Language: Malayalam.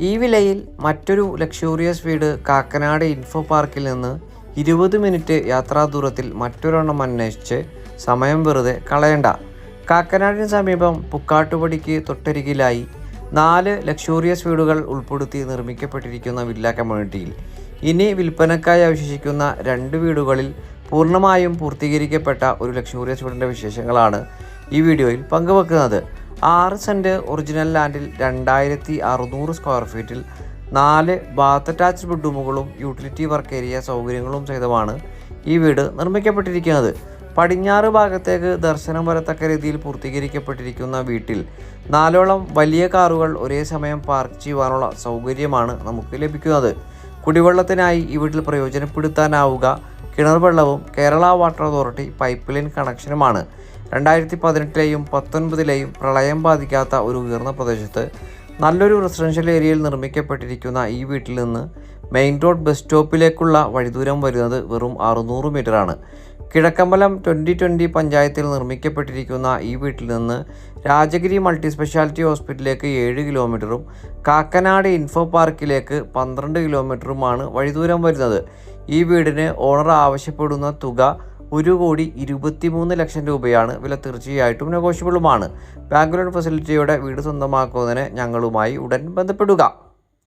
ഈ വിലയിൽ മറ്റൊരു ലക്ഷൂറിയസ് വീട് കാക്കനാട് ഇൻഫോ പാർക്കിൽ നിന്ന് 20 മിനിറ്റ് യാത്രാ ദൂരത്തിൽ മറ്റൊരെണ്ണം അന്വേഷിച്ച് സമയം വെറുതെ കളയണ്ട. കാക്കനാടിന് സമീപം പുക്കാട്ടുപടിക്ക് തൊട്ടരികിലായി 4 ലക്ഷൂറിയസ് വീടുകൾ ഉൾപ്പെടുത്തി നിർമ്മിക്കപ്പെട്ടിരിക്കുന്ന വില്ല കമ്മ്യൂണിറ്റിയിൽ ഇനി വിൽപ്പനക്കായി അവശേഷിക്കുന്ന 2 വീടുകളിൽ പൂർണ്ണമായും പൂർത്തീകരിക്കപ്പെട്ട ഒരു ലക്ഷൂറിയസ് വീടിൻ്റെ വിശേഷങ്ങളാണ് ഈ വീഡിയോയിൽ പങ്കുവെക്കുന്നത്. 6 സെൻറ്റ് ഒറിജിനൽ ലാൻഡിൽ 2600 സ്ക്വയർ ഫീറ്റിൽ 4 ബാത്ത് അറ്റാച്ച്ഡ് ബെഡ്റൂമുകളും യൂട്ടിലിറ്റി വർക്ക് ഏരിയ സൗകര്യങ്ങളും സഹിതമാണ് ഈ വീട് നിർമ്മിക്കപ്പെട്ടിരിക്കുന്നത്. പടിഞ്ഞാറ് ഭാഗത്തേക്ക് ദർശനം വരത്തക്ക രീതിയിൽ പൂർത്തീകരിക്കപ്പെട്ടിരിക്കുന്ന വീട്ടിൽ 4ഓളം വലിയ കാറുകൾ ഒരേ സമയം പാർക്ക് ചെയ്യുവാനുള്ള സൗകര്യമാണ് നമുക്ക് ലഭിക്കുന്നത്. കുടിവെള്ളത്തിനായി ഈ വീട്ടിൽ പ്രയോജനപ്പെടുത്താനാവുക കിണർ വെള്ളവും Kerala water authority pipe line കണക്ഷനുമാണ്. 2018ലെയും 19ലെയും പ്രളയം ബാധിക്കാത്ത ഒരു ഉയർന്ന പ്രദേശത്ത് നല്ലൊരു റെസിഡൻഷ്യൽ ഏരിയയിൽ നിർമ്മിക്കപ്പെട്ടിരിക്കുന്ന ഈ വീട്ടിൽ നിന്ന് മെയിൻ റോഡ് ബസ് സ്റ്റോപ്പിലേക്കുള്ള വഴിദൂരം വരുന്നത് വെറും 600 മീറ്ററാണ്. കിഴക്കമ്പലം 2020 പഞ്ചായത്തിൽ നിർമ്മിക്കപ്പെട്ടിരിക്കുന്ന ഈ വീട്ടിൽ നിന്ന് രാജഗിരി മൾട്ടി സ്പെഷ്യാലിറ്റി ഹോസ്പിറ്റലിലേക്ക് 7 കിലോമീറ്ററും കാക്കനാട് ഇൻഫോ പാർക്കിലേക്ക് 12 കിലോമീറ്ററുമാണ് വഴിദൂരം വരുന്നത്. ഈ വീടിന് ഓണർ ആവശ്യപ്പെടുന്ന തുക 1,23 ലക്ഷം രൂപയാണ്. വില തീർച്ചയായിട്ടും നെഗോഷ്യബിളുമാണ്. ബാങ്ക് ലോൺ ഫെസിലിറ്റിയോടെ വീട് സ്വന്തമാക്കുന്നതിന് ഞങ്ങളുമായി ഉടൻ ബന്ധപ്പെടുക.